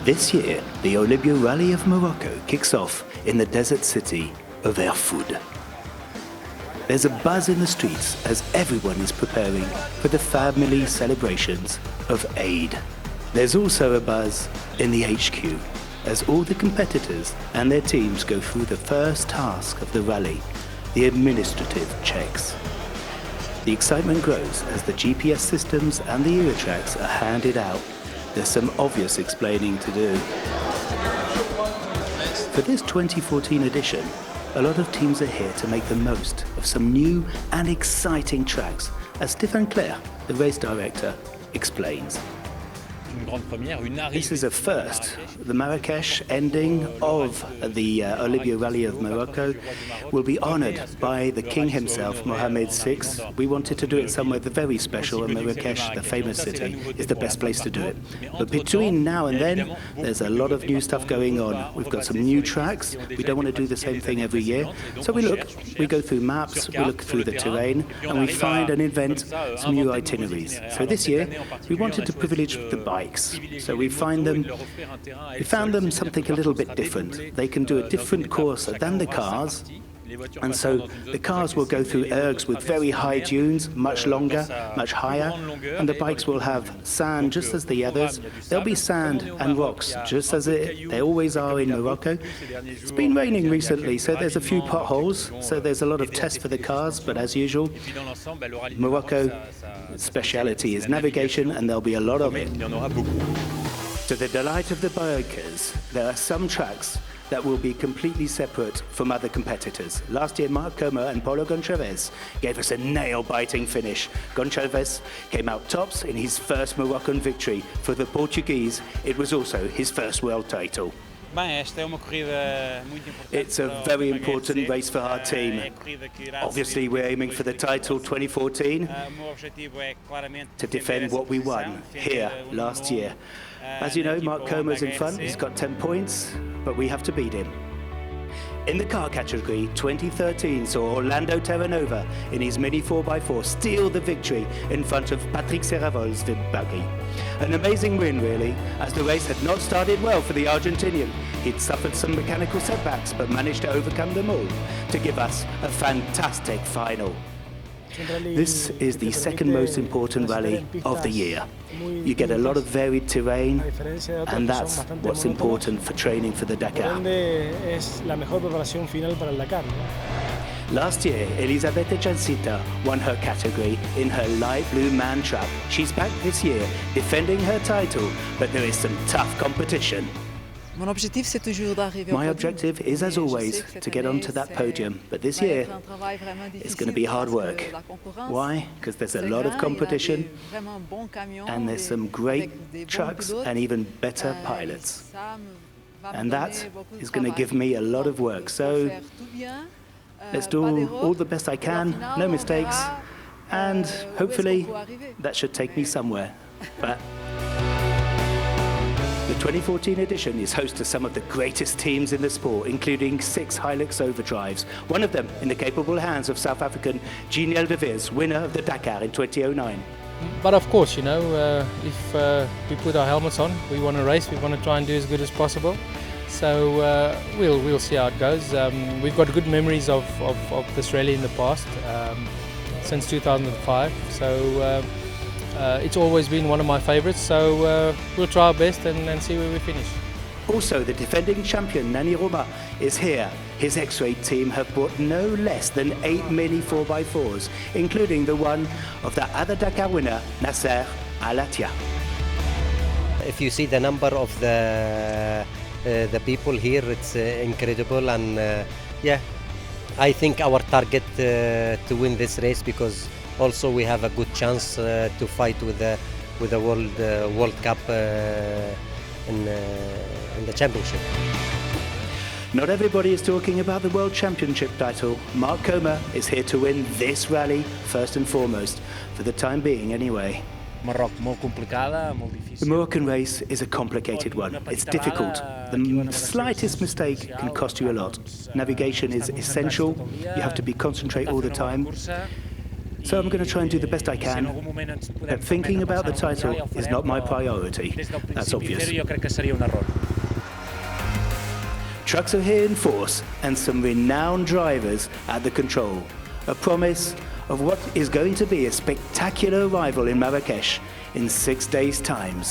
This year, the Olympia Rally of Morocco kicks off in the desert city of Erfoud. There's a buzz in the streets as everyone is preparing for the family celebrations of Eid. There's also a buzz in the HQ as all the competitors and their teams go through the first task of the rally, the administrative checks. The excitement grows as the GPS systems and the Eurotracks are handed out. There's some obvious explaining to do. For this 2014 edition, a lot of teams are here to make the most of some new and exciting tracks, as Stéphane Claire, the race director, explains. This is a first. The Marrakesh ending of the Olympia Rally of Morocco will be honoured by the king himself, Mohammed VI. We wanted to do it somewhere very special, and Marrakesh, the famous city, is the best place to do it. But between now and then, there's a lot of new stuff going on. We've got some new tracks. We don't want to do the same thing every year. So we go through maps, we look through the terrain, and we find and invent some new itineraries. So this year, we wanted to privilege the bikes. So we found them something a little bit different. They can do a different course than the cars. And so the cars will go through ergs with very high dunes, much longer, much higher, and the bikes will have sand just as the others. There'll be sand and rocks just as they always are in Morocco. It's been raining recently, so there's a few potholes, so there's a lot of tests for the cars, but as usual, Morocco's speciality is navigation, and there'll be a lot of it. To the delight of the bikers, there are some tracks that will be completely separate from other competitors. Last year, Marc Comer and Paulo Gonçalves gave us a nail-biting finish. Gonçalves came out tops in his first Moroccan victory. For the Portuguese, it was also his first world title. It's a very important race for our team. Obviously, we're aiming for the title 2014 to defend what we won here last year. As you know, Marc Comer's in front. He's got 10 points, but we have to beat him. In the car category, 2013 saw Orlando Terranova in his Mini 4x4 steal the victory in front of Patrick Serravol's buggy. An amazing win, really, as the race had not started well for the Argentinian. He'd suffered some mechanical setbacks, but managed to overcome them all to give us a fantastic final. This is the second most important rally of the year. You get a lot of varied terrain, and that's what's important for training for the Dakar. Last year, Elisabetta Jancita won her category in her light blue man truck. She's back this year, defending her title, but there is some tough competition. My objective is, as always, to get onto that podium, but this year it's going to be hard work. Why? Because there's a lot of competition, and there's some great trucks and even better pilots. And that is going to give me a lot of work. So let's do all the best I can, no mistakes, and hopefully that should take me somewhere. But the 2014 edition is host to some of the greatest teams in the sport, including 6 Hilux overdrives, one of them in the capable hands of South African Geniel de Vries, winner of the Dakar in 2009. But of course, you know, if we put our helmets on, we want to race, we want to try and do as good as possible. So we'll see how it goes. We've got good memories of this rally in the past, since 2005. So it's always been one of my favorites, so we'll try our best and see where we finish. Also, the defending champion, Nani Roma, is here. His X-Ray team have brought no less than 8 Mini 4x4s, including the one of the other Dakar winner, Nasser Al-Attiyah. If you see the number of the people here, it's incredible, and yeah, I think our target to win this race, because also we have a good chance to fight with the World Cup in the championship. Not everybody is talking about the World Championship title. Marc Comer is here to win this rally first and foremost, for the time being anyway. The Moroccan race is a complicated one. It's difficult. The slightest mistake can cost you a lot. Navigation is essential. You have to be concentrated all the time. So I'm going to try and do the best I can, but thinking about the title is not my priority. That's obvious. Trucks are here in force and some renowned drivers at the control. A promise of what is going to be a spectacular arrival in Marrakesh in 6 days' time.